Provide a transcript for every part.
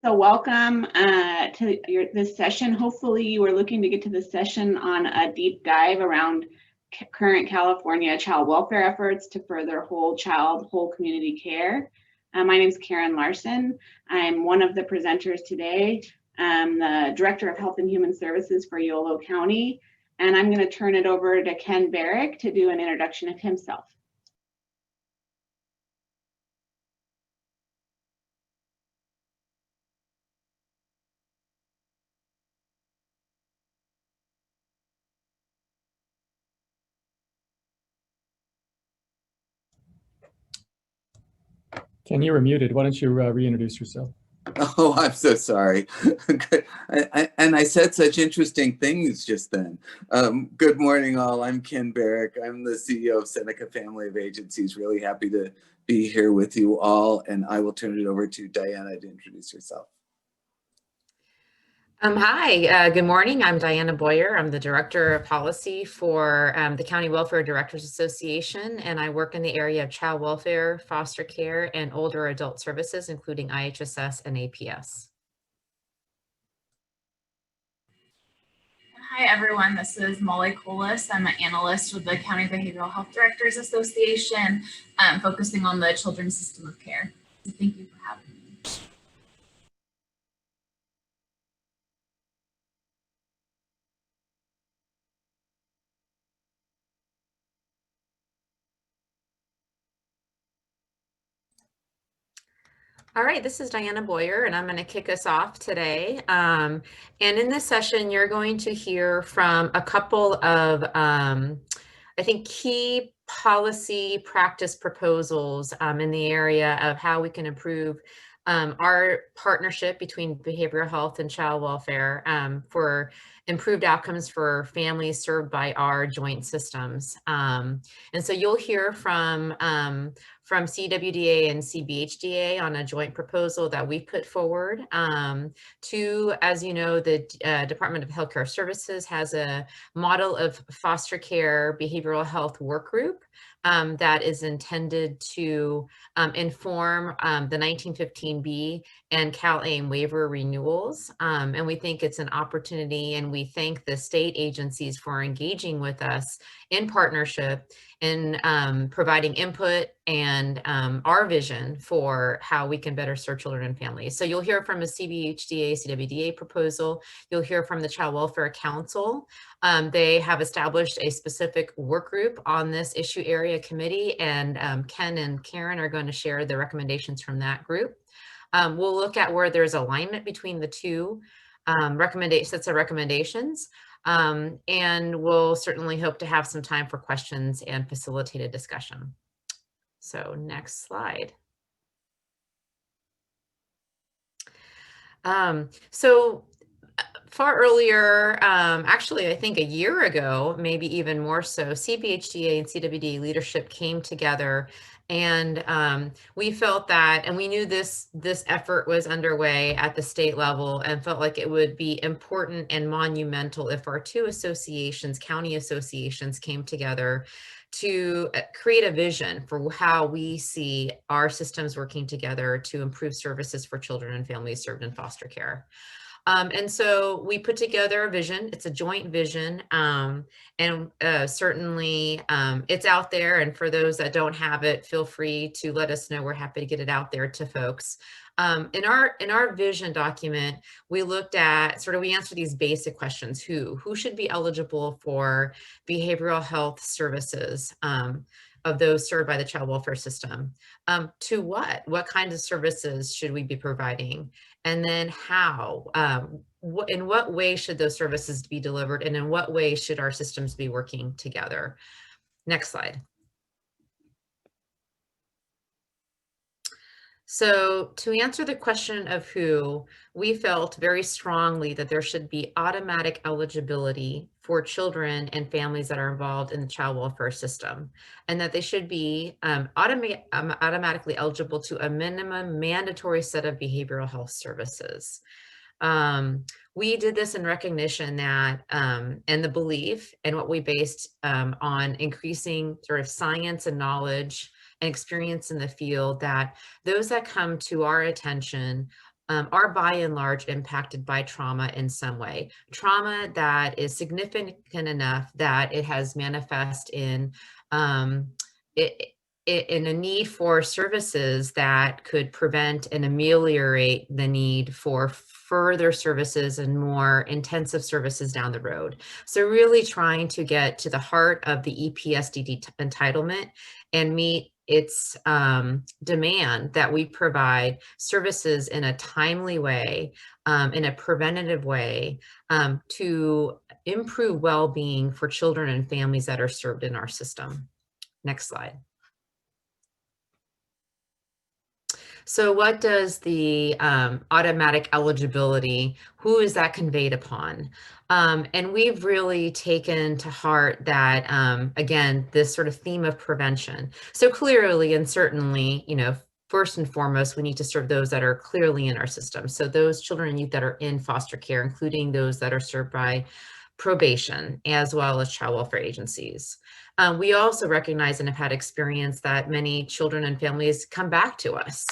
So welcome to this session. Hopefully you are looking to get to this session on a deep dive around current California child welfare efforts to further whole child, whole community care. My name is Karen Larsen. I'm one of the presenters today. I'm the Director of Health and Human Services for Yolo County, and I'm going to turn it over to Ken Berrick to do an introduction of himself. Ken, you were muted. Why don't you reintroduce yourself? Oh, I'm so sorry. And I said such interesting things just then. Good morning, all. I'm Ken Berrick. I'm the CEO of Seneca Family of Agencies. Really happy to be here with you all. And I will turn it over to Diana to introduce herself. Hi, good morning. I'm Diana Boyer. I'm the Director of Policy for the County Welfare Directors Association, and I work in the area of child welfare, foster care, and older adult services, including IHSS and APS. Hi, everyone. This is Molly Kholos. I'm an analyst with the County Behavioral Health Directors Association, focusing on the children's system of care. So thank you for having me. All right, this is Diana Boyer, and I'm going to kick us off today. And in this session, you're going to hear from a couple of, I think, key policy practice proposals in the area of how we can improve our partnership between behavioral health and child welfare for improved outcomes for families served by our joint systems. And so you'll hear from CWDA and CBHDA on a joint proposal that we put forward. As you know, the Department of Healthcare Services has a model of foster care behavioral health work group that is intended to inform the 1915B and CalAIM waiver renewals. And we think it's an opportunity, and we thank the state agencies for engaging with us in partnership in providing input and our vision for how we can better serve children and families. So you'll hear from a CBHDA, CWDA proposal. You'll hear from the Child Welfare Council. They have established a specific work group on this issue area committee, and Ken and Karen are going to share the recommendations from that group. We'll look at where there's alignment between the two sets of recommendations. And we'll certainly hope to have some time for questions and facilitated discussion. So next slide. So far earlier, actually, I think a year ago, maybe even more so, CBHDA and CWD leadership came together, and we felt that, and we knew this effort was underway at the state level, and felt like it would be important and monumental if our two associations, county associations, came together to create a vision for how we see our systems working together to improve services for children and families served in foster care. And so we put together a vision. It's a joint vision, and certainly it's out there. And for those that don't have it, feel free to let us know. We're happy to get it out there to folks. In our vision document, we looked at we answered these basic questions: who should be eligible for behavioral health services of those served by the child welfare system? To what kinds of services should we be providing? And then how, in what way should those services be delivered? And in what way should our systems be working together? Next slide. So to answer the question of who, we felt very strongly that there should be automatic eligibility for children and families that are involved in the child welfare system, and that they should be automatically eligible to a minimum mandatory set of behavioral health services. We did this in recognition that, and the belief, and what we based on increasing sort of science and knowledge and experience in the field, that those that come to our attention are by and large impacted by trauma in some way. Trauma that is significant enough that it has manifest in in a need for services that could prevent and ameliorate the need for further services and more intensive services down the road. So really trying to get to the heart of the EPSDD entitlement and meet its demand that we provide services in a timely way, in a preventative way, to improve well-being for children and families that are served in our system. Next slide. So what does the automatic eligibility, who is that conveyed upon? And we've really taken to heart that, again, this sort of theme of prevention. So clearly and certainly, you know, first and foremost, we need to serve those that are clearly in our system. So those children and youth that are in foster care, including those that are served by probation, as well as child welfare agencies. We also recognize and have had experience that many children and families come back to us.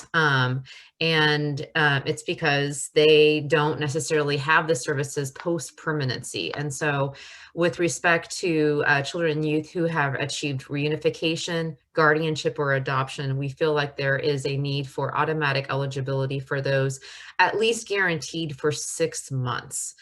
It's because they don't necessarily have the services post-permanency. And so with respect to children and youth who have achieved reunification, guardianship, or adoption, we feel like there is a need for automatic eligibility for those at least guaranteed for 6 months.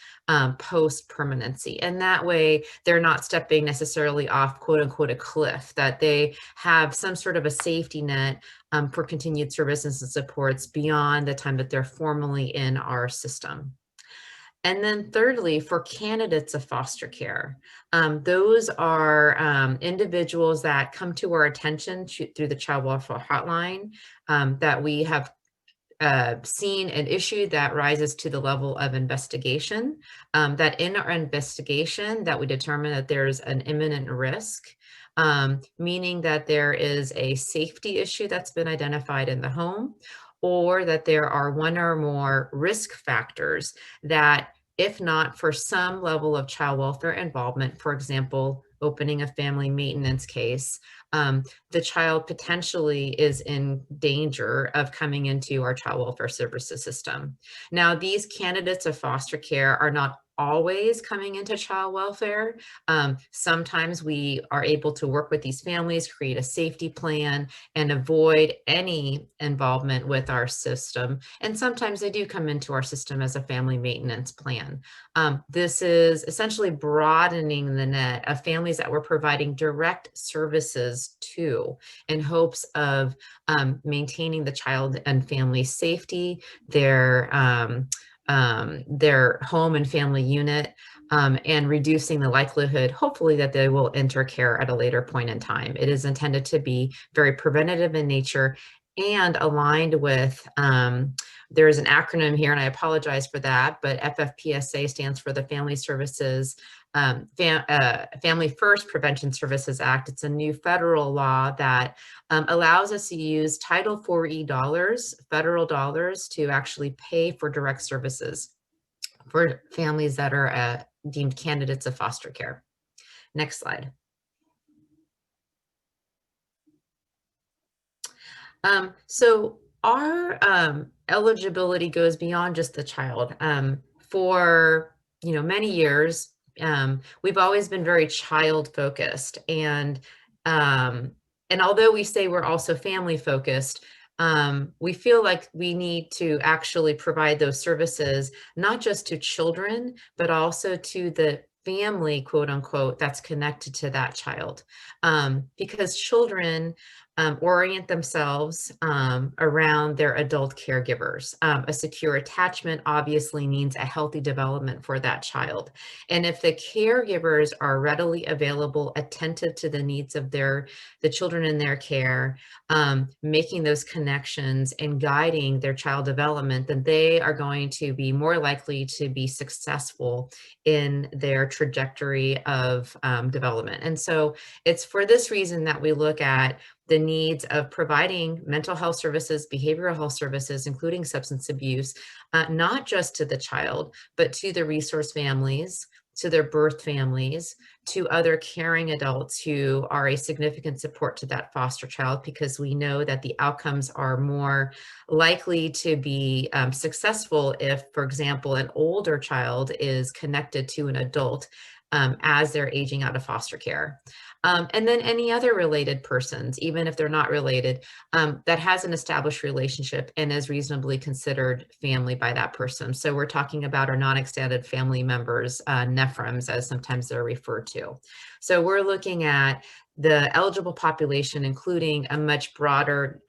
Post-permanency. And that way they're not stepping necessarily off quote unquote a cliff, that they have some sort of a safety net for continued services and supports beyond the time that they're formally in our system. And then thirdly, for candidates of foster care, those are individuals that come to our attention through the Child Welfare Hotline that we have seen an issue that rises to the level of investigation, that in our investigation that we determine that there's an imminent risk, meaning that there is a safety issue that's been identified in the home, or that there are one or more risk factors that, if not for some level of child welfare involvement, for example, opening a family maintenance case, the child potentially is in danger of coming into our child welfare services system. Now, these candidates of foster care are not always coming into child welfare. Sometimes we are able to work with these families, create a safety plan, and avoid any involvement with our system. And sometimes they do come into our system as a family maintenance plan. This is essentially broadening the net of families that we're providing direct services to in hopes of maintaining the child and family safety, their home and family unit, and reducing the likelihood, hopefully, that they will enter care at a later point in time. It is intended to be very preventative in nature and aligned with, there's an acronym here, and I apologize for that, but FFPSA stands for the Family Services, Family First Prevention Services Act. It's a new federal law that allows us to use Title IV dollars, federal dollars, to actually pay for direct services for families that are deemed candidates of foster care. Next slide. So our eligibility goes beyond just the child. For many years, we've always been very child focused, and although we say we're also family focused, we feel like we need to actually provide those services not just to children, but also to the family, quote unquote, that's connected to that child, because children orient themselves around their adult caregivers. A secure attachment obviously means a healthy development for that child. And if the caregivers are readily available, attentive to the needs of the children in their care, making those connections and guiding their child development, then they are going to be more likely to be successful in their trajectory of development. And so it's for this reason that we look at the needs of providing mental health services, behavioral health services, including substance abuse, not just to the child, but to the resource families, to their birth families, to other caring adults who are a significant support to that foster child, because we know that the outcomes are more likely to be successful if, for example, an older child is connected to an adult as they're aging out of foster care. And then any other related persons, even if they're not related, that has an established relationship and is reasonably considered family by that person. So we're talking about our non-extended family members, NEFRMs, as sometimes they're referred to. So we're looking at the eligible population, including a much broader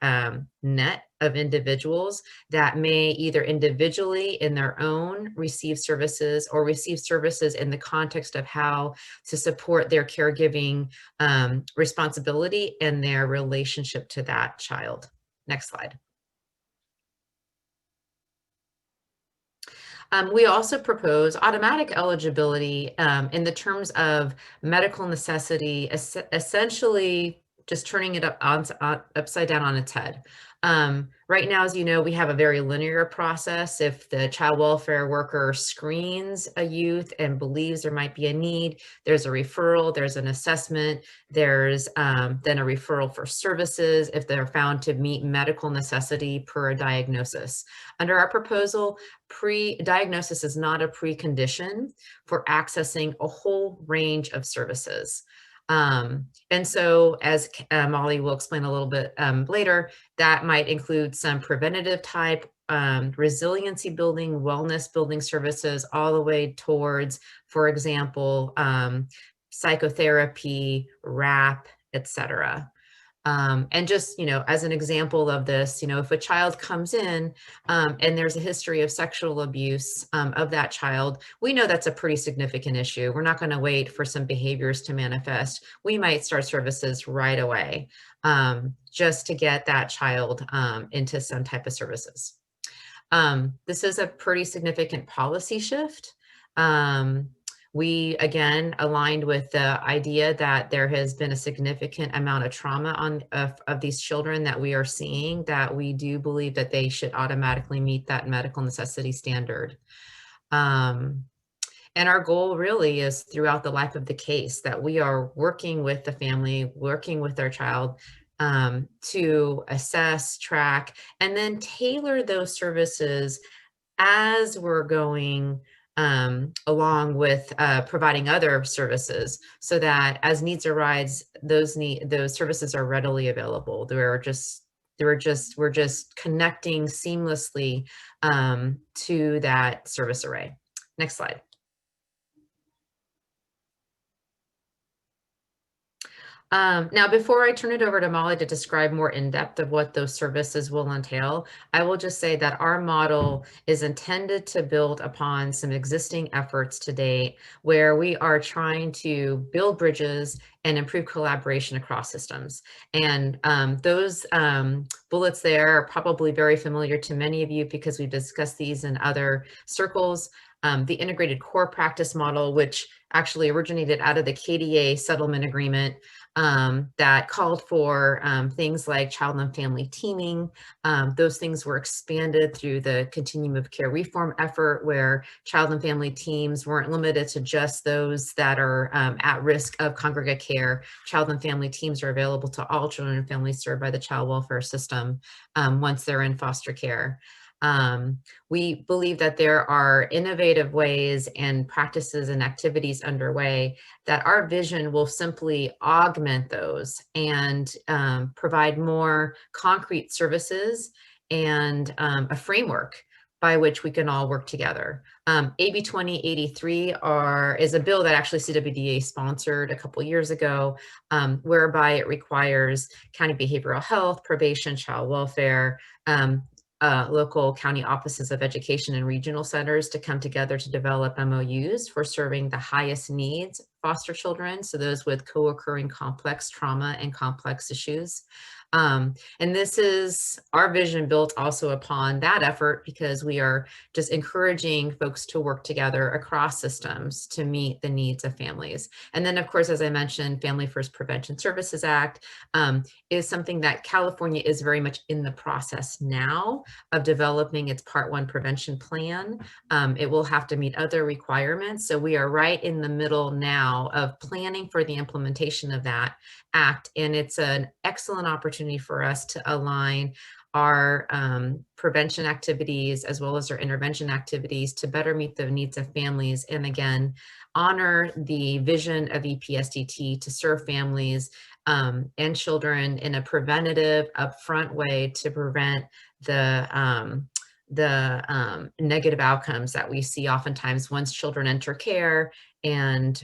net of individuals that may either individually in their own receive services or receive services in the context of how to support their caregiving responsibility and their relationship to that child. Next slide. We also propose automatic eligibility in the terms of medical necessity, essentially just turning it upside down on its head. Right now, as you know, we have a very linear process. If the child welfare worker screens a youth and believes there might be a need, there's a referral, there's an assessment, there's then a referral for services if they're found to meet medical necessity per a diagnosis. Under our proposal, pre-diagnosis is not a precondition for accessing a whole range of services. And so, as Molly will explain a little bit later, that might include some preventative type, resiliency building, wellness building services, all the way towards, for example, psychotherapy, RAP, etc. And just, as an example of this, if a child comes in and there's a history of sexual abuse of that child, we know that's a pretty significant issue. We're not going to wait for some behaviors to manifest. We might start services right away just to get that child into some type of services. This is a pretty significant policy shift. We, again, aligned with the idea that there has been a significant amount of trauma of these children that we are seeing, that we do believe that they should automatically meet that medical necessity standard. And our goal really is throughout the life of the case that we are working with the family, working with their child to assess, track, and then tailor those services as we're going along with providing other services, so that as needs arise, those services are readily available. We're just connecting seamlessly to that service array. Next slide. Now, before I turn it over to Molly to describe more in depth of what those services will entail, I will just say that our model is intended to build upon some existing efforts to date, where we are trying to build bridges and improve collaboration across systems. And those bullets there are probably very familiar to many of you because we've discussed these in other circles. The integrated core practice model, which actually originated out of the KDA settlement agreement, that called for things like child and family teaming. Those things were expanded through the Continuum of Care reform effort, where child and family teams weren't limited to just those that are at risk of congregate care. Child and family teams are available to all children and families served by the child welfare system once they're in foster care. We believe that there are innovative ways and practices and activities underway that our vision will simply augment those and provide more concrete services and a framework by which we can all work together. AB 2083 is a bill that actually CWDA sponsored a couple years ago, whereby it requires county behavioral health, probation, child welfare, local county offices of education and regional centers to come together to develop MOUs for serving the highest needs foster children, so those with co-occurring complex trauma and complex issues. And this is our vision built also upon that effort, because we are just encouraging folks to work together across systems to meet the needs of families. And then, of course, as I mentioned, Family First Prevention Services Act is something that California is very much in the process now of developing its Part 1 prevention plan. It will have to meet other requirements. So we are right in the middle now of planning for the implementation of that act. And it's an excellent opportunity for us to align our prevention activities as well as our intervention activities to better meet the needs of families. And again, honor the vision of EPSDT to serve families and children in a preventative, upfront way to prevent the negative outcomes that we see oftentimes once children enter care and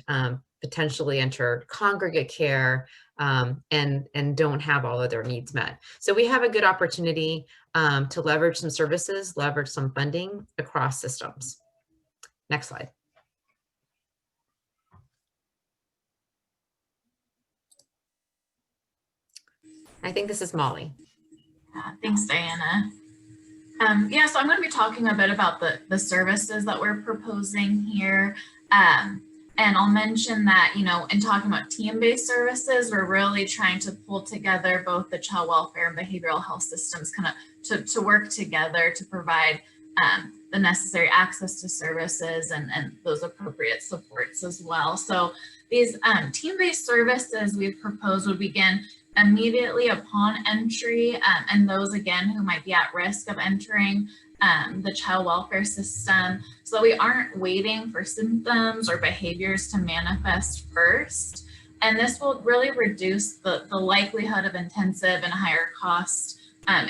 potentially enter congregate care and don't have all of their needs met. So we have a good opportunity to leverage some services, leverage some funding across systems. Next slide. I think this is Molly. Thanks, Diana. Yeah, so I'm going to be talking a bit about the services that we're proposing here. And I'll mention that, you know, in talking about team-based services, we're really trying to pull together both the child welfare and behavioral health systems kind of to work together to provide the necessary access to services and those appropriate supports as well. So these team-based services we've proposed would begin immediately upon entry, and those again who might be at risk of entering the child welfare system, so we aren't waiting for symptoms or behaviors to manifest first. And this will really reduce the likelihood of intensive and higher cost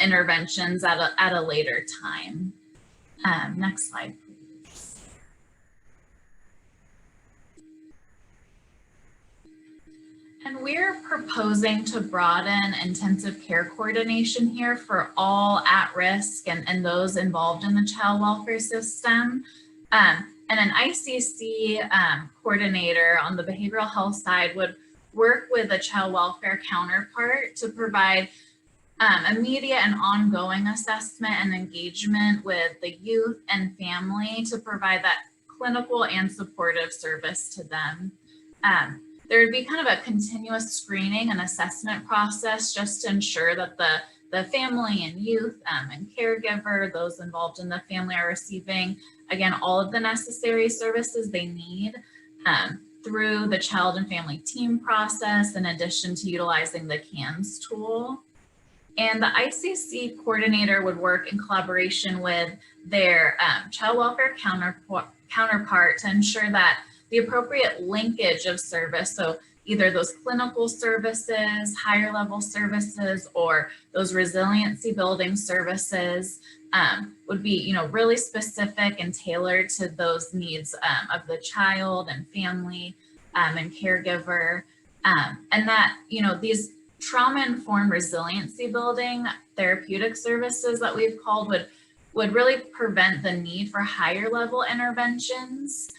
interventions at a later time. Next slide, please. And we're proposing to broaden intensive care coordination here for all at risk and those involved in the child welfare system. And an ICC coordinator on the behavioral health side would work with a child welfare counterpart to provide immediate and ongoing assessment and engagement with the youth and family to provide that clinical and supportive service to them. There would be kind of a continuous screening and assessment process just to ensure that the family and youth and caregiver, those involved in the family, are receiving, again, all of the necessary services they need through the child and family team process, in addition to utilizing the CANS tool. And the ICC coordinator would work in collaboration with their child welfare counterpart to ensure that the appropriate linkage of service, so either those clinical services, higher level services, or those resiliency building services would be, you know, really specific and tailored to those needs of the child and family and caregiver. And that, you know, these trauma-informed resiliency building therapeutic services that we've called would really prevent the need for higher level interventions.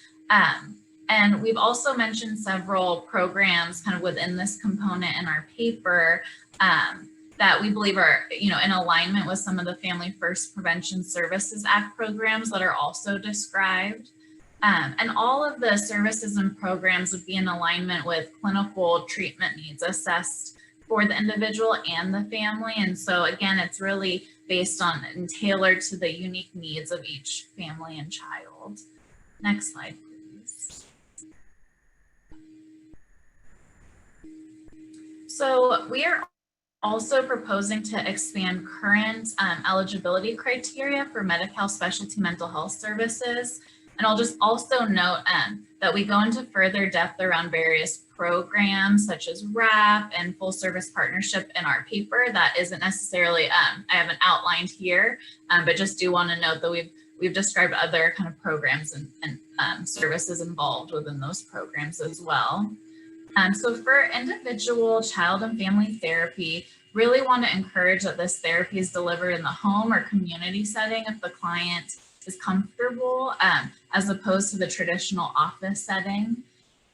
And we've also mentioned several programs kind of within this component in our paper that we believe are, you know, in alignment with some of the Family First Prevention Services Act programs that are also described. And all of the services and programs would be in alignment with clinical treatment needs assessed for the individual and the family. And so again, it's really based on and tailored to the unique needs of each family and child. Next slide, please. So we are also proposing to expand current eligibility criteria for Medi-Cal specialty mental health services. And I'll just also note that we go into further depth around various programs such as RAP and full service partnership in our paper. That isn't necessarily, I haven't outlined here, but just do want to note that we've described other kind of programs and services involved within those programs as well. So for individual child and family therapy, really want to encourage that this therapy is delivered in the home or community setting if the client is comfortable, as opposed to the traditional office setting.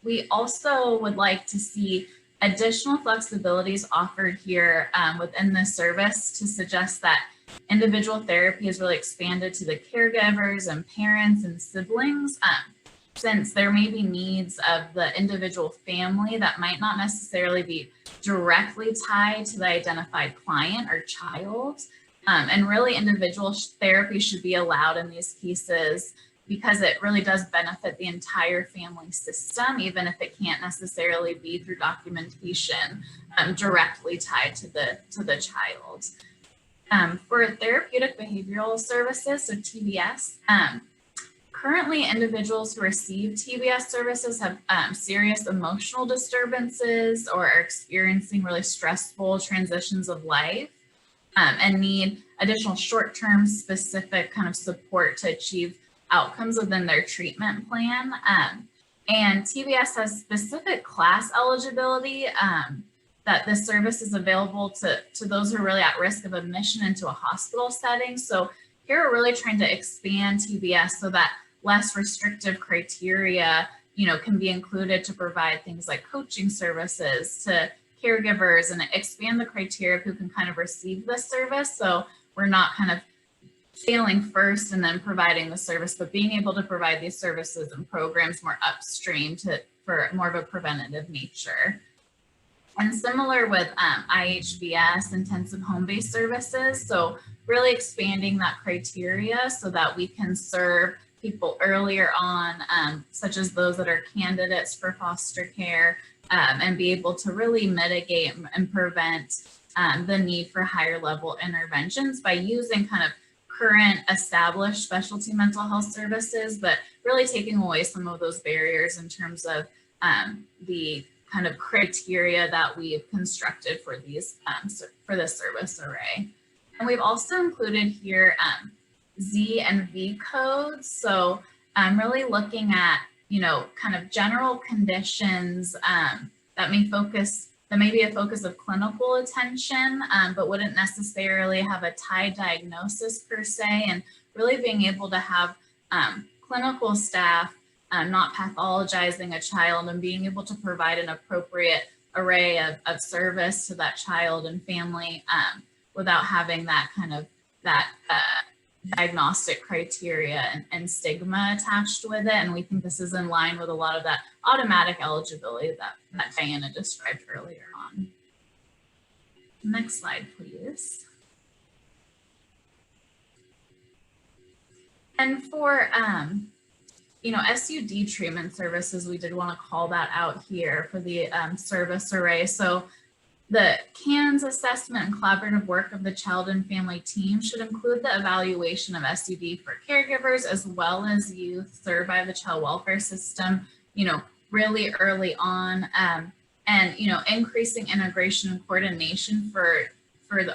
We also would like to see additional flexibilities offered here within this service to suggest that individual therapy is really expanded to the caregivers and parents and siblings, since there may be needs of the individual family that might not necessarily be directly tied to the identified client or child. And really individual therapy should be allowed in these cases because it really does benefit the entire family system, even if it can't necessarily be through documentation directly tied to the child. For therapeutic behavioral services, so TBS, currently individuals who receive TBS services have serious emotional disturbances or are experiencing really stressful transitions of life and need additional short-term specific kind of support to achieve outcomes within their treatment plan. And TBS has specific class eligibility that this service is available to those who are really at risk of admission into a hospital setting. So here we're really trying to expand TBS so that less restrictive criteria, can be included to provide things like coaching services to caregivers and expand the criteria of who can kind of receive this service. So we're not kind of failing first and then providing the service, but being able to provide these services and programs more upstream for more of a preventative nature. And similar with IHBS, intensive home-based services. So really expanding that criteria so that we can serve people earlier on, such as those that are candidates for foster care, and be able to really mitigate and prevent the need for higher level interventions by using kind of current established specialty mental health services, but really taking away some of those barriers in terms of the kind of criteria that we've constructed for these for the service array. And we've also included here Z and V codes. So I'm really looking at, kind of general conditions that may be a focus of clinical attention, but wouldn't necessarily have a tied diagnosis per se, and really being able to have clinical staff not pathologizing a child and being able to provide an appropriate array of service to that child and family without having that kind of diagnostic criteria and stigma attached with it. And we think this is in line with a lot of that automatic eligibility that Diana described earlier on. Next slide, please. And for SUD treatment services, we did want to call that out here for the service array. So the CANS assessment and collaborative work of the child and family team should include the evaluation of SUD for caregivers as well as youth served by the child welfare system, really early on, and increasing integration and coordination for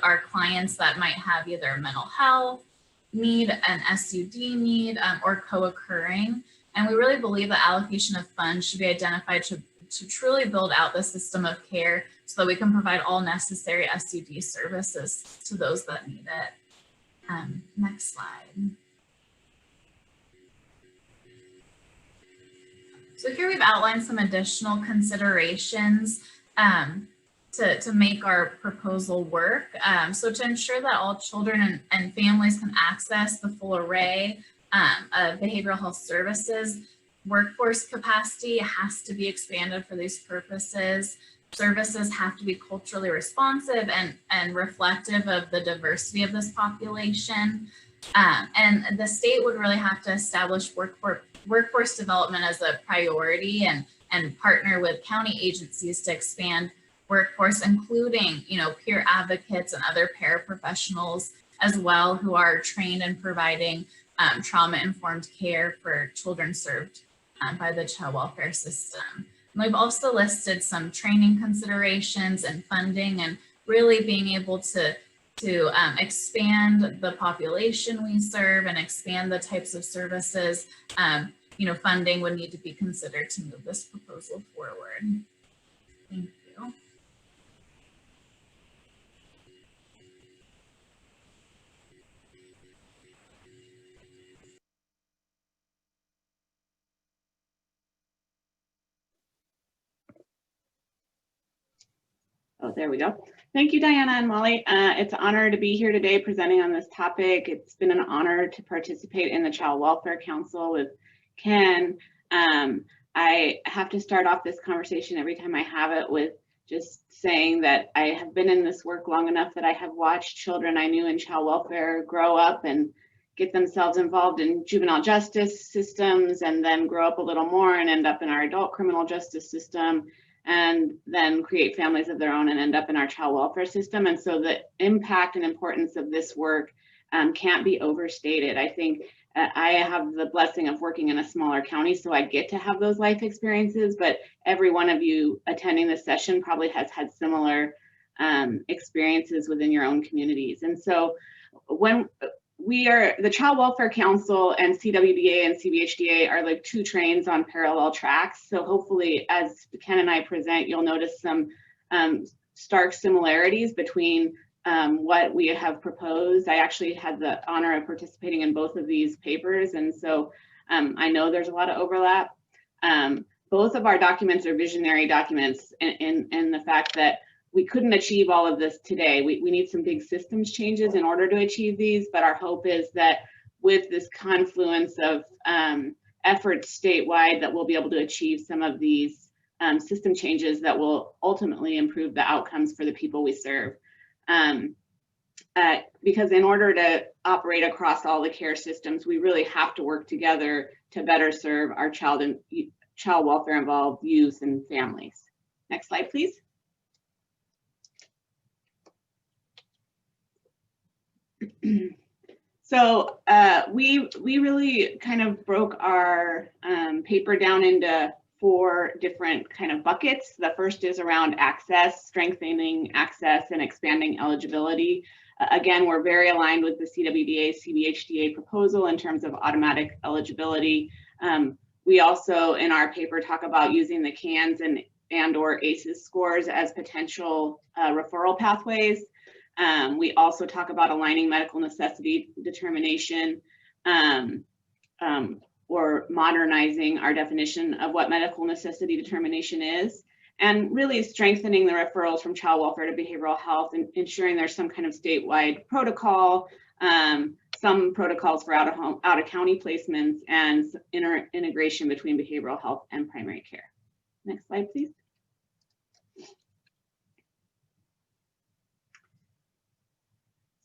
our clients that might have either a mental health need, an SUD need, or co-occurring. And we really believe that allocation of funds should be identified to truly build out the system of care so that we can provide all necessary SUD services to those that need it. Next slide. So here we've outlined some additional considerations to make our proposal work. So to ensure that all children and families can access the full array of behavioral health services, workforce capacity has to be expanded for these purposes. Services have to be culturally responsive and reflective of the diversity of this population. And the state would really have to establish workforce development as a priority and partner with county agencies to expand workforce, including, peer advocates and other paraprofessionals as well, who are trained in providing trauma-informed care for children served by the child welfare system. And we've also listed some training considerations and funding, and really being able to expand the population we serve and expand the types of services. Funding would need to be considered to move this proposal forward. Thank you. there we go. Thank you, Diana and Molly. It's an honor to be here today presenting on this topic. It's been an honor to participate in the Child Welfare Council with Ken. I have to start off this conversation every time I have it with just saying that I have been in this work long enough that I have watched children I knew in child welfare grow up and get themselves involved in juvenile justice systems and then grow up a little more and end up in our adult criminal justice system and then create families of their own and end up in our child welfare system. And so the impact and importance of this work can't be overstated. I think I have the blessing of working in a smaller county, so I get to have those life experiences, but every one of you attending this session probably has had similar experiences within your own communities. And so when the Child Welfare Council and CWDA and CBHDA are like two trains on parallel tracks. So hopefully as Ken and I present, you'll notice some stark similarities between what we have proposed. I actually had the honor of participating in both of these papers. And so I know there's a lot of overlap. Both of our documents are visionary documents in the fact that we couldn't achieve all of this today. We need some big systems changes in order to achieve these, but our hope is that with this confluence of efforts statewide that we'll be able to achieve some of these system changes that will ultimately improve the outcomes for the people we serve. Because in order to operate across all the care systems, we really have to work together to better serve our child welfare involved youth and families. Next slide, please. So we really kind of broke our paper down into 4 different kind of buckets. The first is around access, strengthening access and expanding eligibility. Again, we're very aligned with the CWDA, CBHDA proposal in terms of automatic eligibility. We also in our paper talk about using the CANS and or ACEs scores as potential referral pathways. We also talk about aligning medical necessity determination or modernizing our definition of what medical necessity determination is, and really strengthening the referrals from child welfare to behavioral health and ensuring there's some kind of statewide protocol, some protocols for out of county placements, and integration between behavioral health and primary care. Next slide, please.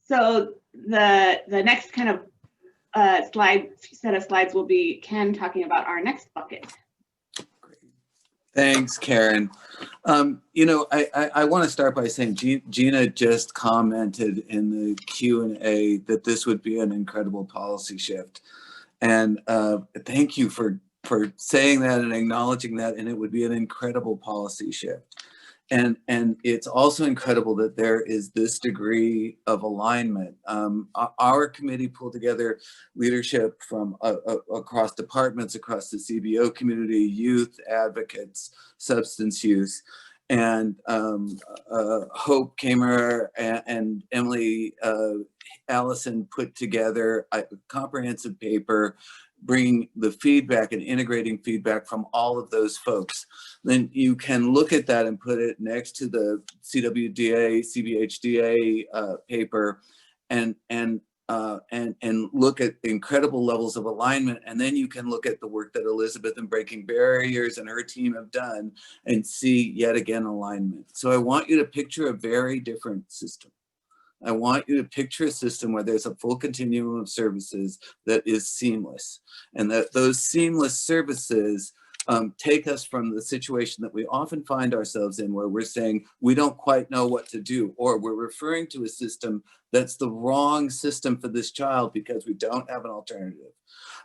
So the next kind of set of slides will be Ken talking about our next bucket. Great. Thanks, Karen. You know, I want to start by saying Gina just commented in the Q&A that this would be an incredible policy shift. And thank you for saying that and acknowledging that, and it would be an incredible policy shift. And it's also incredible that there is this degree of alignment. Our committee pulled together leadership from across departments, across the CBO community, youth advocates, substance use, and Hope Kamer and Emily Allison put together a comprehensive paper bringing the feedback and integrating feedback from all of those folks. Then you can look at that and put it next to the CWDA, CBHDA paper and look at incredible levels of alignment. And then you can look at the work that Elizabeth and Breaking Barriers and her team have done and see yet again alignment. So I want you to picture a very different system. I want you to picture a system where there's a full continuum of services that is seamless, and that those seamless services take us from the situation that we often find ourselves in, where we're saying we don't quite know what to do, or we're referring to a system that's the wrong system for this child because we don't have an alternative.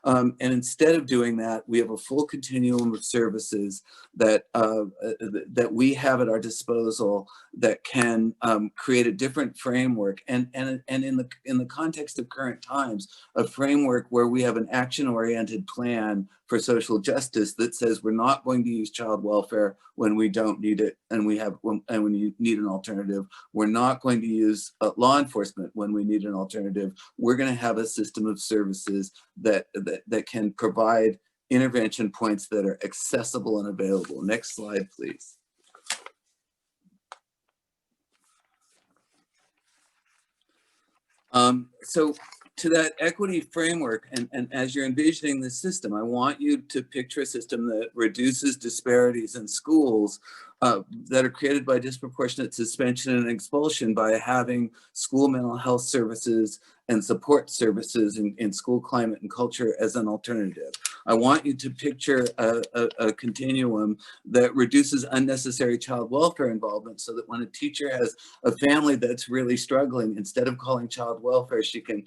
And instead of doing that, we have a full continuum of services that that we have at our disposal that can create a different framework, and in the context of current times, a framework where we have an action-oriented plan for social justice that says we're not going to use child welfare when we don't need it, and when you need an alternative. We're not going to use law enforcement when we need an alternative. We're going to have a system of services that can provide intervention points that are accessible and available. Next slide, please. So to that equity framework, and as you're envisioning the system, I want you to picture a system that reduces disparities in schools that are created by disproportionate suspension and expulsion by having school mental health services and support services in school climate and culture as an alternative. I want you to picture a continuum that reduces unnecessary child welfare involvement so that when a teacher has a family that's really struggling, instead of calling child welfare, she can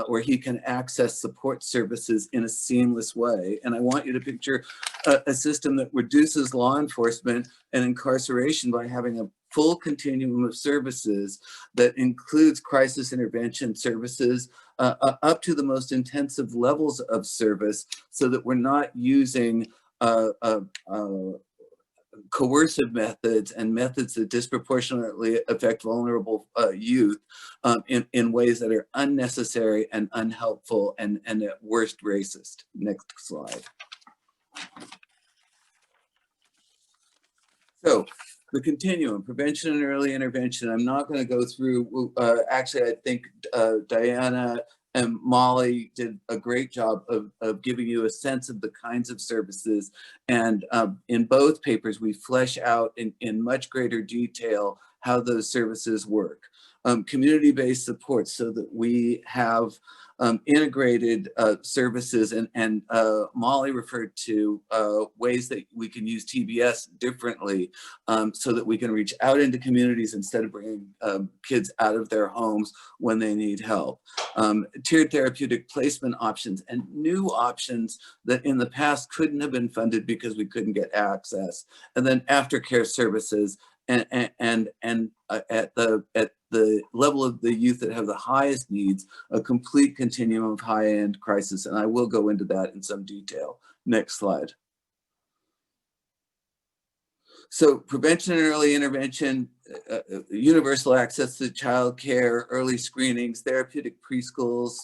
or he can access support services in a seamless way. And I want you to picture a system that reduces law enforcement and incarceration by having a full continuum of services that includes crisis intervention services up to the most intensive levels of service, so that we're not using coercive methods and methods that disproportionately affect vulnerable youth in ways that are unnecessary and unhelpful and at worst racist. Next slide. So the continuum, prevention and early intervention, I'm not going to go through. Actually, I think Diana and Molly did a great job of giving you a sense of the kinds of services. And in both papers, we flesh out in much greater detail how those services work. Community-based support, so that we have integrated services, and Molly referred to ways that we can use TBS differently so that we can reach out into communities instead of bringing kids out of their homes when they need help. Tiered therapeutic placement options and new options that in the past couldn't have been funded because we couldn't get access. And then aftercare services and at the level of the youth that have the highest needs, a complete continuum of high-end crisis. And I will go into that in some detail. Next slide. So prevention and early intervention, universal access to child care, early screenings, therapeutic preschools,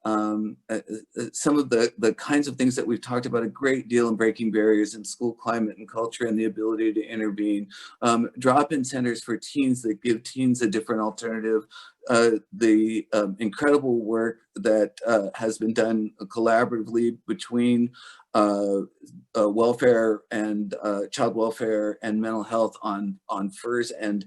some of the kinds of things that we've talked about a great deal in Breaking Barriers in school climate and culture, and the ability to intervene. Drop-in centers for teens that give teens a different alternative. The incredible work that has been done collaboratively between welfare and child welfare and mental health on FERS, and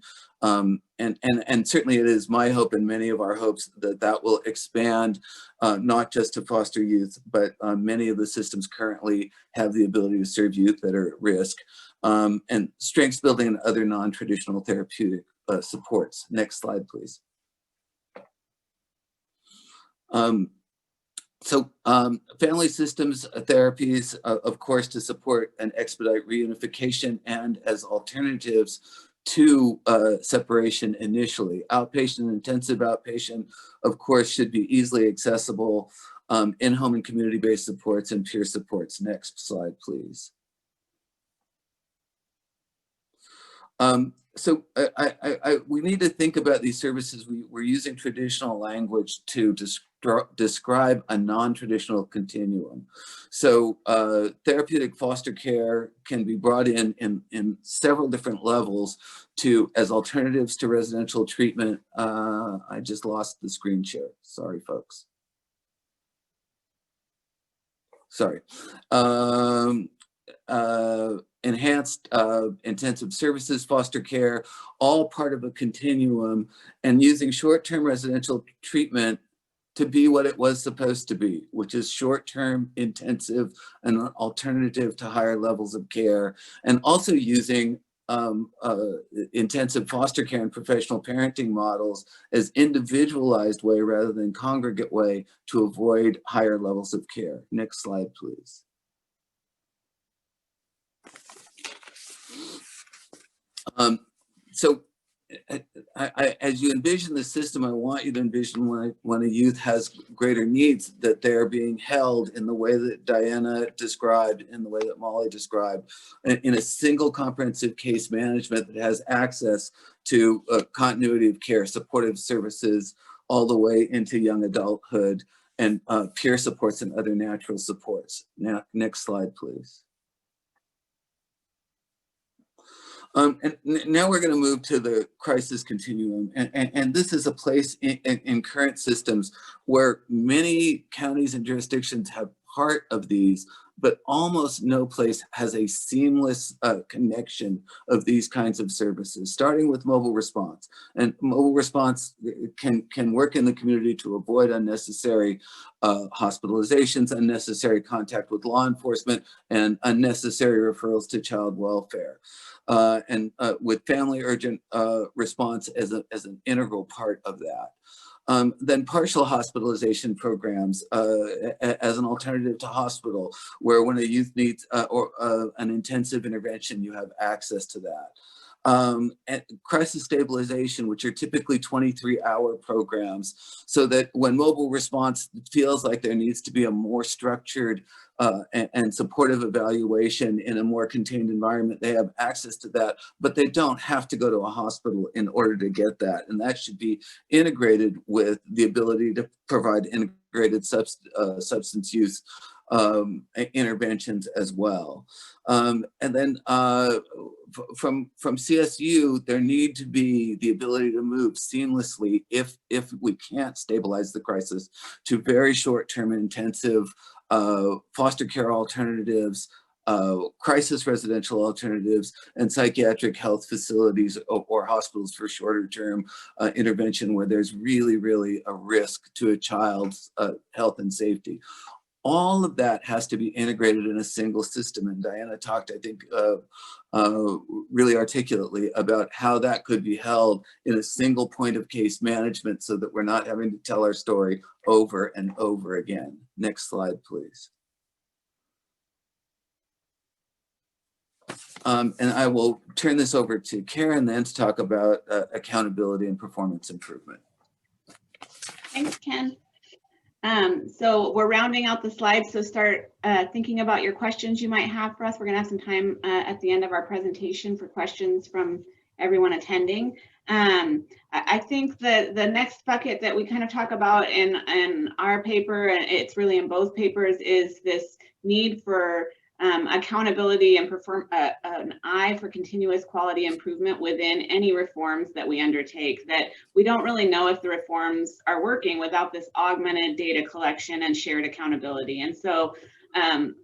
certainly it is my hope and many of our hopes that that will expand not just to foster youth, but many of the systems currently have the ability to serve youth that are at risk, and strengths building and other non-traditional therapeutic supports. Next slide, please. Family systems therapies, of course, to support and expedite reunification and as alternatives to separation initially. Outpatient and intensive outpatient, of course, should be easily accessible. In-home and community-based supports and peer supports. Next slide, please. We need to think about these services. We're using traditional language to describe a non-traditional continuum. So therapeutic foster care can be brought in several different levels as alternatives to residential treatment. I just lost the screen share. Sorry, folks. Sorry. Enhanced intensive services, foster care, all part of a continuum, and using short-term residential treatment to be what it was supposed to be, which is short-term, intensive, and an alternative to higher levels of care, and also using intensive foster care and professional parenting models as individualized way rather than congregate way to avoid higher levels of care. Next slide, please. As you envision the system, I want you to envision when a youth has greater needs, that they're being held in the way that Diana described, in the way that Molly described, in a single comprehensive case management that has access to continuity of care, supportive services, all the way into young adulthood, and peer supports and other natural supports. Now, next slide, please. And now we're going to move to the crisis continuum. And this is a place in current systems where many counties and jurisdictions have part of these, but almost no place has a seamless connection of these kinds of services, starting with mobile response. And mobile response can work in the community to avoid unnecessary hospitalizations, unnecessary contact with law enforcement, and unnecessary referrals to child welfare. And with family urgent response as an integral part of that. Then partial hospitalization programs as an alternative to hospital, where when a youth needs an intensive intervention, you have access to that. And crisis stabilization, which are typically 23-hour programs, so that when mobile response feels like there needs to be a more structured and supportive evaluation in a more contained environment, they have access to that, but they don't have to go to a hospital in order to get that. And that should be integrated with the ability to provide integrated substance use interventions as well. And then from CSU, there need to be the ability to move seamlessly if we can't stabilize the crisis to very short-term intensive foster care alternatives, crisis residential alternatives, and psychiatric health facilities or hospitals for shorter term intervention where there's really a risk to a child's health and safety. All of that has to be integrated in a single system. And Diana talked, I think, really articulately about how that could be held in a single point of case management so that we're not having to tell our story over and over again. Next slide, please. And I will turn this over to Karen then to talk about accountability and performance improvement. Thanks, Ken. So we're rounding out the slides, so start thinking about your questions you might have for us. We're going to have some time at the end of our presentation for questions from everyone attending. I think that the next bucket that we kind of talk about in our paper, and it's really in both papers, is this need for accountability and an eye for continuous quality improvement within any reforms that we undertake, that we don't really know if the reforms are working without this augmented data collection and shared accountability. And so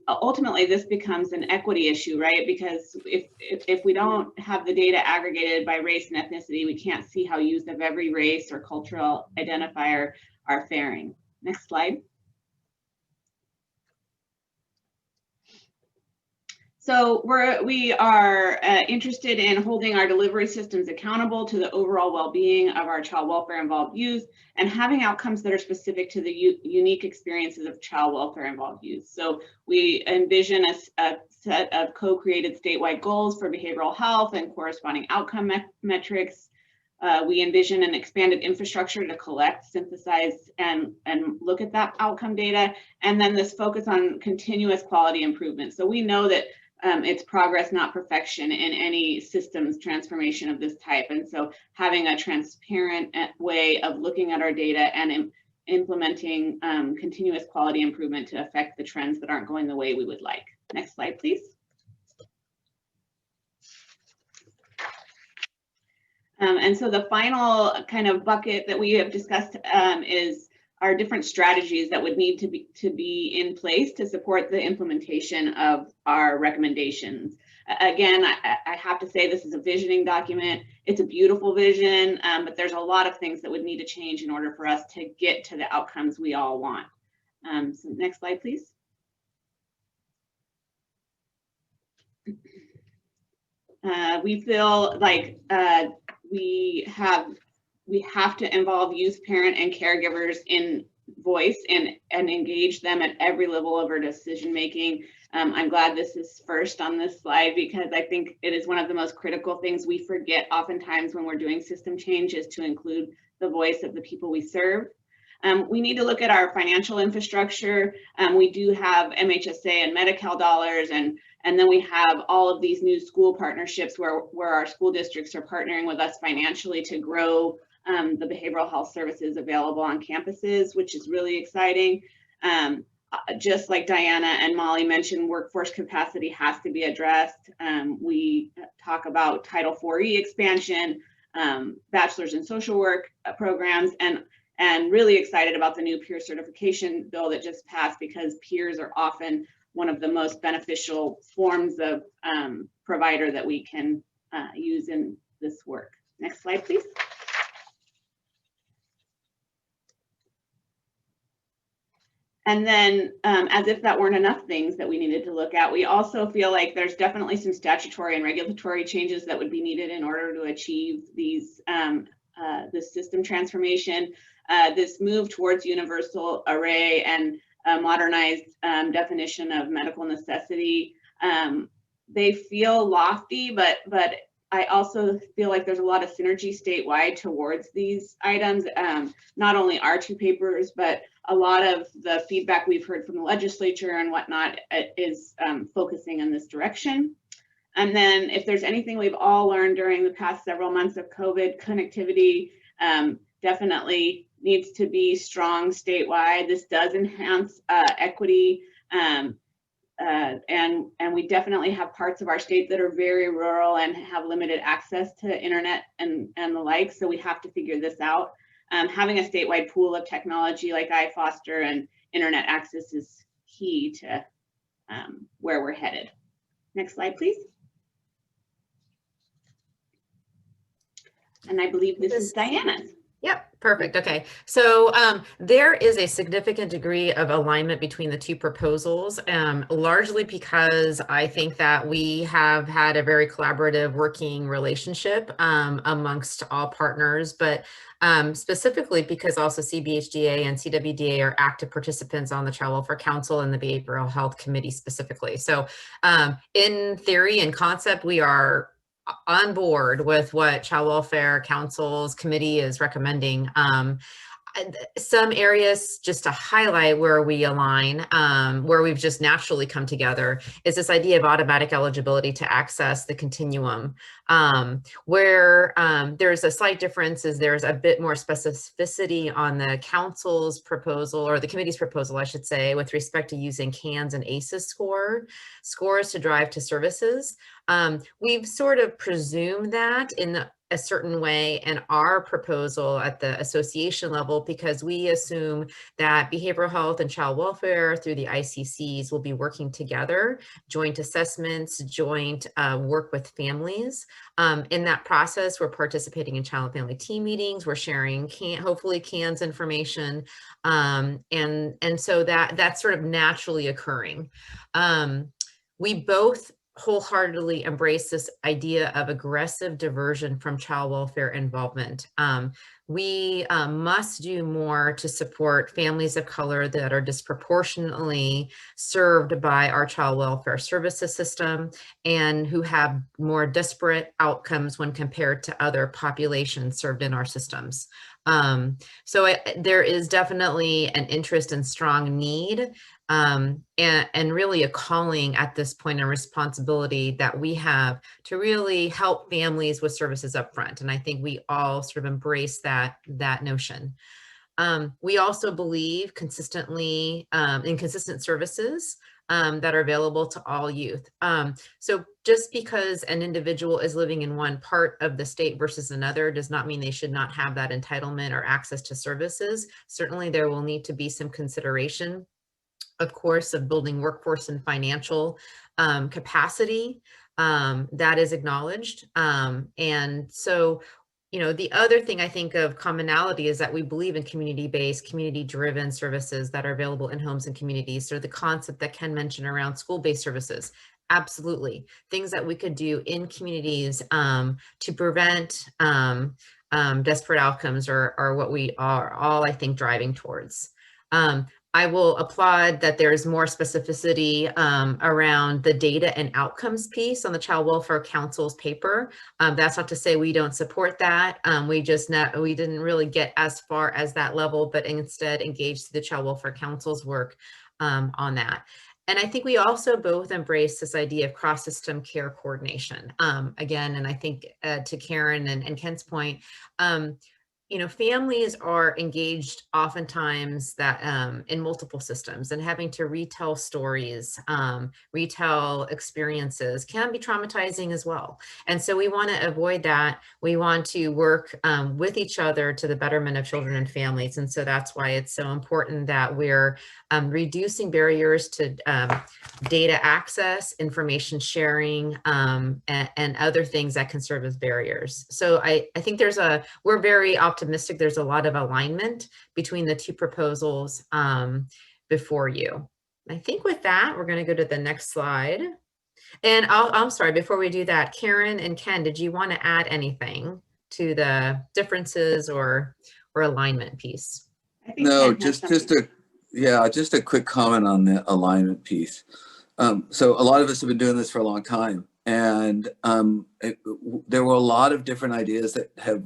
ultimately this becomes an equity issue, right? Because if we don't have the data aggregated by race and ethnicity, we can't see how use of every race or cultural identifier are faring. Next slide. So we are interested in holding our delivery systems accountable to the overall well-being of our child welfare involved youth and having outcomes that are specific to the unique experiences of child welfare involved youth. So we envision a set of co-created statewide goals for behavioral health and corresponding outcome metrics. We envision an expanded infrastructure to collect, synthesize, and look at that outcome data, and then this focus on continuous quality improvement. So we know that it's progress, not perfection, in any systems transformation of this type. And so having a transparent way of looking at our data and implementing continuous quality improvement to affect the trends that aren't going the way we would like. Next slide, please. And so the final kind of bucket that we have discussed is our different strategies that would need to be in place to support the implementation of our recommendations. Again, I have to say this is a visioning document. It's a beautiful vision, but there's a lot of things that would need to change in order for us to get to the outcomes we all want. So next slide, please. We feel like we have to involve youth, parent, and caregivers in voice and engage them at every level of our decision making. I'm glad this is first on this slide because I think it is one of the most critical things we forget oftentimes when we're doing system change is to include the voice of the people we serve. We need to look at our financial infrastructure. We do have MHSA and Medi-Cal dollars, and then we have all of these new school partnerships where our school districts are partnering with us financially to grow the behavioral health services available on campuses, which is really exciting. just like Diana and Molly mentioned, workforce capacity has to be addressed. We talk about Title IV-E expansion, bachelor's in social work programs, and really excited about the new peer certification bill that just passed, because peers are often one of the most beneficial forms of provider that we can use in this work. Next slide, please. And then, as if that weren't enough things that we needed to look at, we also feel like there's definitely some statutory and regulatory changes that would be needed in order to achieve these this system transformation. This move towards universal array and a modernized definition of medical necessity, they feel lofty, but I also feel like there's a lot of synergy statewide towards these items. Not only our two papers, but a lot of the feedback we've heard from the legislature and whatnot is focusing in this direction. And then if there's anything we've all learned during the past several months of COVID, connectivity definitely needs to be strong statewide. This does enhance equity. And we definitely have parts of our state that are very rural and have limited access to internet and the like, so we have to figure this out. Having a statewide pool of technology like iFoster and internet access is key to where we're headed. Next slide, please. And I believe this is Diana's. Yep, perfect. Okay, so there is a significant degree of alignment between the two proposals, largely because I think that we have had a very collaborative working relationship amongst all partners, but specifically because also CBHDA and CWDA are active participants on the Child Welfare Council and the Behavioral Health Committee specifically. So in theory and concept, we are on board with what Child Welfare Council's committee is recommending. Some areas just to highlight where we align, where we've just naturally come together, is this idea of automatic eligibility to access the continuum. Where there's a slight difference is there's a bit more specificity on the council's proposal, or the committee's proposal, I should say, with respect to using CANS and ACEs scores to drive to services. We've sort of presumed that in a certain way in our proposal at the association level, because we assume that behavioral health and child welfare through the ICCs will be working together, joint assessments, joint work with families. In that process, we're participating in child and family team meetings, we're sharing hopefully CANS information, and so that's sort of naturally occurring. We both wholeheartedly embrace this idea of aggressive diversion from child welfare involvement. We must do more to support families of color that are disproportionately served by our child welfare services system and who have more disparate outcomes when compared to other populations served in our systems. So there is definitely an interest and strong need, and really a calling at this point, and responsibility that we have to really help families with services up front. And I think we all sort of embrace that notion. We also believe consistently in consistent services that are available to all youth. So just because an individual is living in one part of the state versus another does not mean they should not have that entitlement or access to services. Certainly there will need to be some consideration, of course, of building workforce and financial capacity that is acknowledged. And so, you know, the other thing I think of commonality is that we believe in community-based, community-driven services that are available in homes and communities. So the concept that Ken mentioned around school-based services, absolutely. Things that we could do in communities to prevent desperate outcomes are what we are all, I think, driving towards. I will applaud that there is more specificity around the data and outcomes piece on the Child Welfare Council's paper. That's not to say we don't support that. We didn't really get as far as that level, but instead engaged the Child Welfare Council's work on that. And I think we also both embrace this idea of cross-system care coordination. Again, and I think to Karen and Ken's point, you know, families are engaged oftentimes that in multiple systems, and having to retell stories, retell experiences can be traumatizing as well. And so we want to avoid that. We want to work with each other to the betterment of children and families. And so that's why it's so important that we're reducing barriers to data access, information sharing, and other things that can serve as barriers. So I think we're very optimistic. There's a lot of alignment between the two proposals before you. I think with that, we're going to go to the next slide. And I'm sorry, before we do that, Karen and Ken, did you want to add anything to the differences or alignment piece? I think No, Ken has just a quick comment on the alignment piece. So a lot of us have been doing this for a long time, and there were a lot of different ideas that have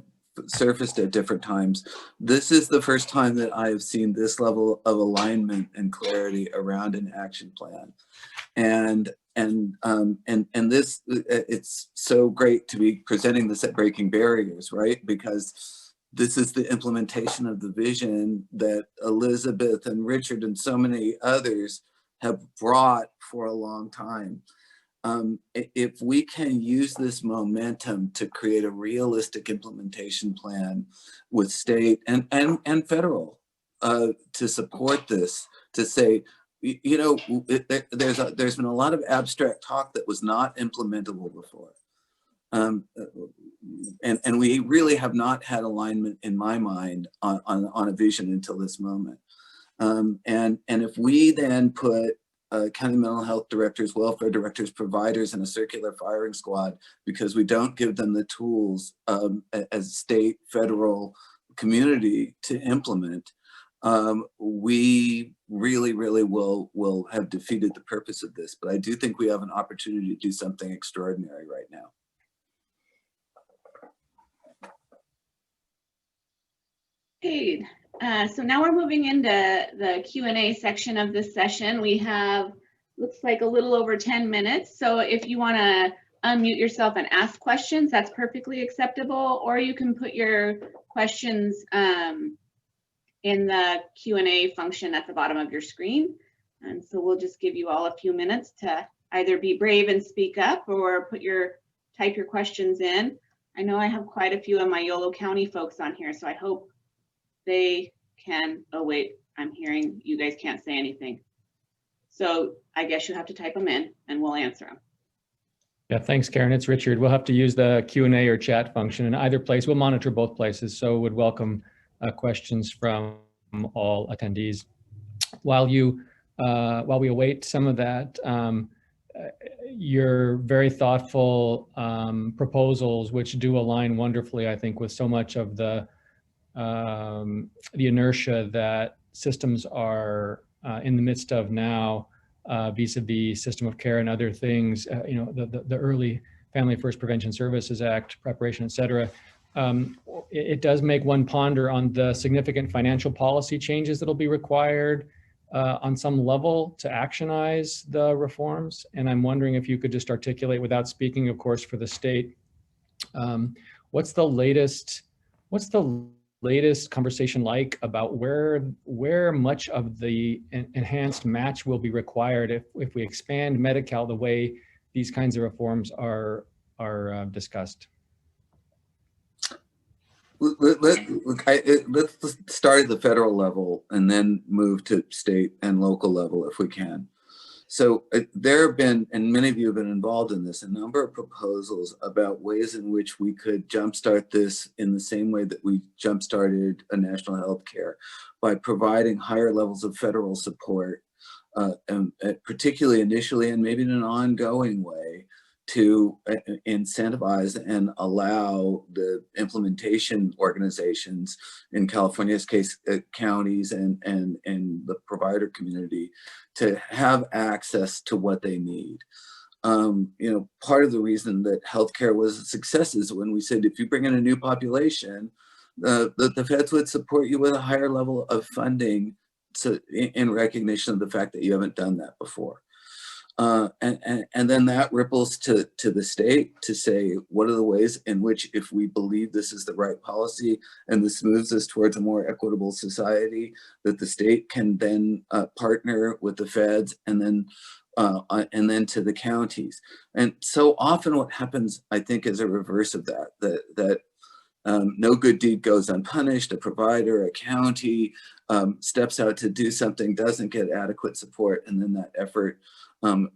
surfaced at different times. This is the first time that I have seen this level of alignment and clarity around an action plan. And this, it's so great to be presenting this at Breaking Barriers, right? Because this is the implementation of the vision that Elizabeth and Richard and so many others have brought for a long time. If we can use this momentum to create a realistic implementation plan with state and federal to support this, to say, you know, there's been a lot of abstract talk that was not implementable before. And we really have not had alignment in my mind on a vision until this moment. And if we then put county mental health directors, welfare directors, providers in a circular firing squad because we don't give them the tools as state, federal, community to implement, we really will have defeated the purpose of this. But I do think we have an opportunity to do something extraordinary right now. Okay, so now we're moving into the Q&A section of this session. We have, looks like a little over 10 minutes. So if you want to unmute yourself and ask questions, that's perfectly acceptable. Or you can put your questions in the Q&A function at the bottom of your screen. And so we'll just give you all a few minutes to either be brave and speak up or type your questions in. I know I have quite a few of my Yolo County folks on here, so I hope they can, oh wait, I'm hearing you guys can't say anything. So I guess you have to type them in and we'll answer them. Yeah, thanks, Karen. It's Richard. We'll have to use the Q&A or chat function in either place. We'll monitor both places, so would welcome questions from all attendees. While we await some of that, your very thoughtful proposals, which do align wonderfully, I think, with so much of the inertia that systems are in the midst of now, vis-a-vis system of care and other things, you know, the early Family First Prevention Services Act preparation, et cetera. It does make one ponder on the significant financial policy changes that'll be required on some level to actionize the reforms. And I'm wondering if you could just articulate, without speaking, of course, for the state, what's the latest conversation like about where much of the enhanced match will be required if we expand Medi-Cal the way these kinds of reforms are discussed? Let's start at the federal level and then move to state and local level if we can. So there have been, and many of you have been involved in this, a number of proposals about ways in which we could jumpstart this in the same way that we jumpstarted a national health care, by providing higher levels of federal support, and particularly initially and maybe in an ongoing way, to incentivize and allow the implementation organizations, in California's case, counties and the provider community, to have access to what they need. You know, part of the reason that healthcare was a success is when we said, if you bring in a new population, the feds would support you with a higher level of funding in recognition of the fact that you haven't done that before. And then that ripples to the state to say, what are the ways in which, if we believe this is the right policy and this moves us towards a more equitable society, that the state can then partner with the feds and then to the counties. And so often what happens, I think, is a reverse of that, no good deed goes unpunished. A provider, a county steps out to do something, doesn't get adequate support, and then that effort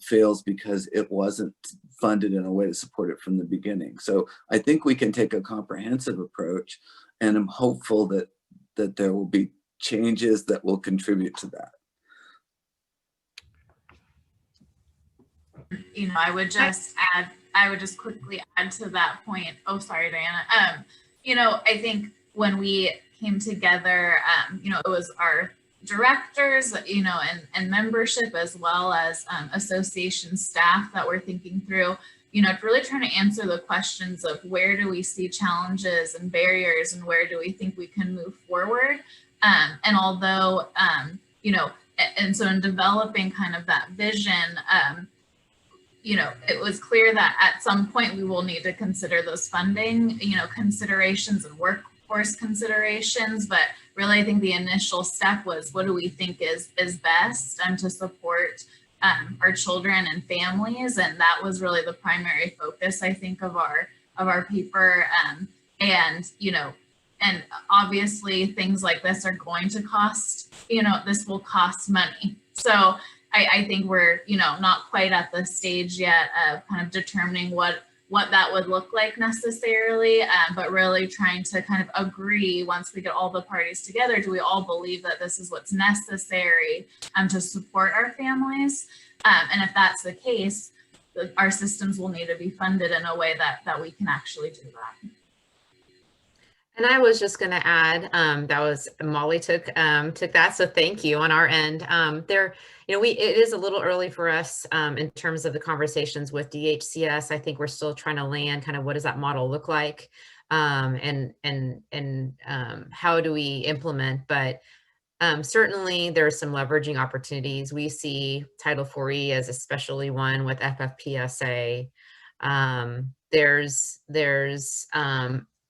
fails because it wasn't funded in a way to support it from the beginning. So I think we can take a comprehensive approach, and I'm hopeful that there will be changes that will contribute to that. You know, I would just quickly add to that point. Oh, sorry, Diana. You know, I think when we came together, you know, it was our directors, you know, and membership, as well as association staff that were thinking through, you know, really trying to answer the questions of where do we see challenges and barriers and where do we think we can move forward. And although, you know, and so in developing kind of that vision, you know, it was clear that at some point we will need to consider those funding, you know, considerations and workforce considerations. But really, I think the initial step was, what do we think is best to support our children and families? And that was really the primary focus, I think, of our paper. And, you know, and obviously things like this are going to cost, you know, this will cost money. So I think we're, you know, not quite at the stage yet of kind of determining what that would look like necessarily, but really trying to kind of agree, once we get all the parties together, do we all believe that this is what's necessary to support our families? And if that's the case, our systems will need to be funded in a way that we can actually do that. And I was just going to add, that was Molly took that, so thank you on our end. You know, it is a little early for us in terms of the conversations with DHCS. I think we're still trying to land kind of what does that model look like, and how do we implement. But certainly there are some leveraging opportunities. We see Title IV-E as especially one with FFPSA. There's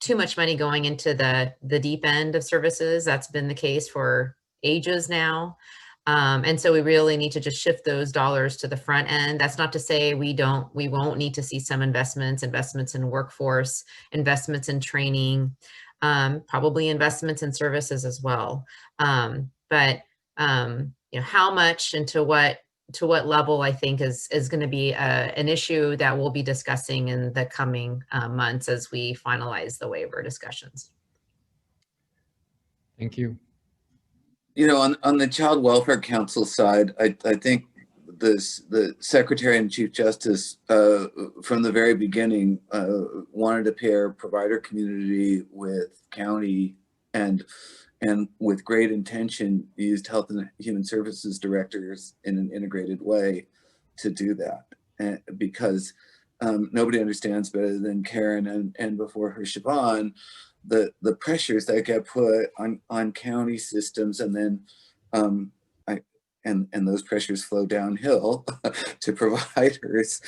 too much money going into the deep end of services. That's been the case for ages now. And so we really need to just shift those dollars to the front end. That's not to say we won't need to see some investments in workforce, investments in training, probably investments in services as well. But you know, how much and to what level, I think is going to be an issue that we'll be discussing in the coming months as we finalize the waiver discussions. Thank you. You know, on the Child Welfare Council side, I think the Secretary and Chief Justice from the very beginning wanted to pair provider community with county, and with great intention used Health and Human Services directors in an integrated way to do that. And because nobody understands better than Karen and before her Siobhan, the pressures that get put on county systems, and then and those pressures flow downhill to providers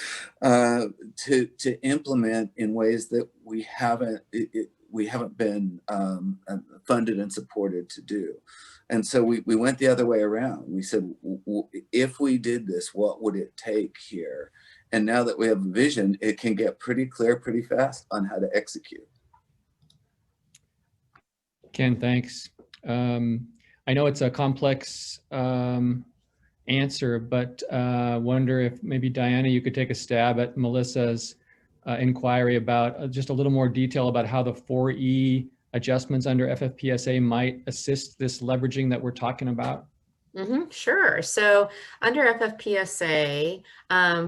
to implement in ways that we haven't been funded and supported to do. And so we went the other way around. We said, if we did this, what would it take here? And now that we have a vision, it can get pretty clear pretty fast on how to execute. Ken, thanks. I know it's a complex answer, but wonder if maybe Diana, you could take a stab at Melissa's inquiry about just a little more detail about how the 4E adjustments under FFPSA might assist this leveraging that we're talking about. Sure. So under FFPSA,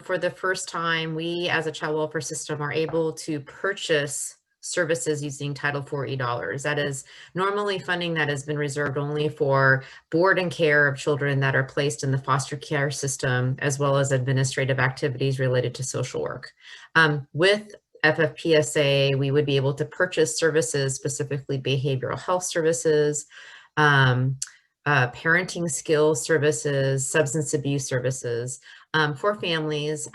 for the first time, we as a child welfare system are able to purchase services using Title IV-E dollars. That is normally funding that has been reserved only for board and care of children that are placed in the foster care system, as well as administrative activities related to social work. With FFPSA, we would be able to purchase services, specifically behavioral health services, parenting skills services, substance abuse services, for families.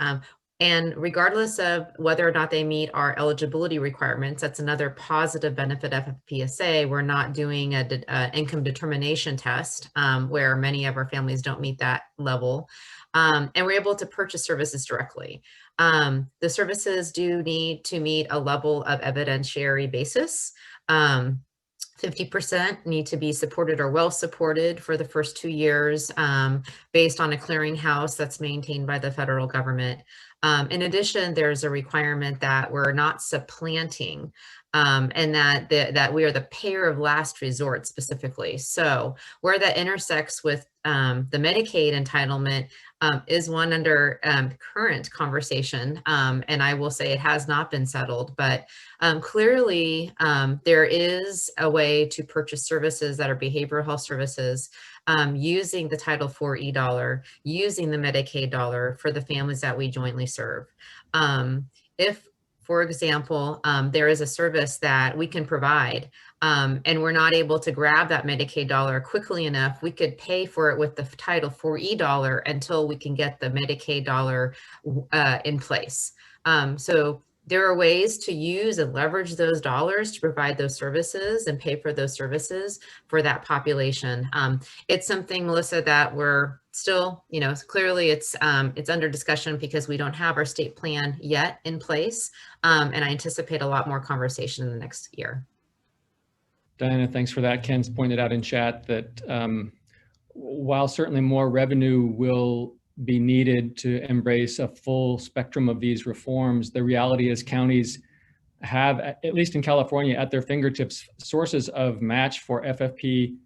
And regardless of whether or not they meet our eligibility requirements, that's another positive benefit of FFPSA. We're not doing a income determination test where many of our families don't meet that level. And we're able to purchase services directly. The services do need to meet a level of evidentiary basis. 50% need to be supported or well supported for the first 2 years based on a clearinghouse that's maintained by the federal government. In addition, there's a requirement that we're not supplanting and that we are the payer of last resort specifically. So where that intersects with the Medicaid entitlement is one under current conversation. And I will say it has not been settled, but clearly there is a way to purchase services that are behavioral health services using the Title IV E-dollar, using the Medicaid dollar for the families that we jointly serve. If, for example, there is a service that we can provide and we're not able to grab that Medicaid dollar quickly enough, we could pay for it with the Title IV E-dollar until we can get the Medicaid dollar in place. So there are ways to use and leverage those dollars to provide those services and pay for those services for that population. It's something, Melissa, that we're still, clearly it's under discussion because we don't have our state plan yet in place. And I anticipate a lot more conversation in the next year. Diana, thanks for that. Ken's pointed out in chat that while certainly more revenue will be needed to embrace a full spectrum of these reforms, the reality is counties have, at least in California, at their fingertips, sources of match for FFP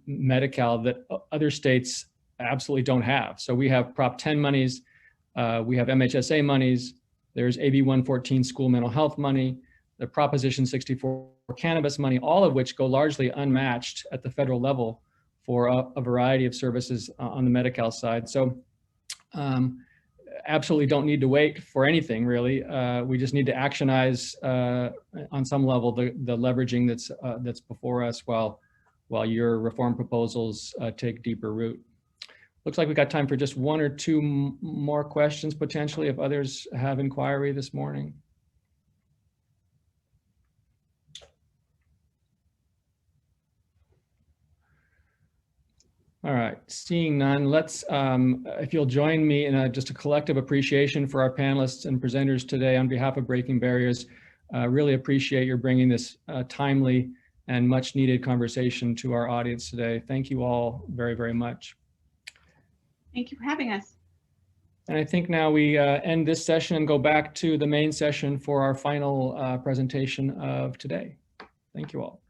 Medi-Cal that other states absolutely don't have. So we have Prop 10 monies, we have MHSA monies, there's AB 114 school mental health money, the Proposition 64 cannabis money, all of which go largely unmatched at the federal level for a variety of services on the Medi-Cal side. So absolutely don't need to wait for anything, really. We just need to actionize on some level the leveraging that's before us while your reform proposals take deeper root. Looks like we got time for just one or two more questions potentially if others have inquiry this morning. All right, seeing none, let's, if you'll join me in just a collective appreciation for our panelists and presenters today on behalf of Breaking Barriers. Really appreciate your bringing this timely and much needed conversation to our audience today. Thank you all very, very much. Thank you for having us. And I think now we end this session and go back to the main session for our final presentation of today. Thank you all.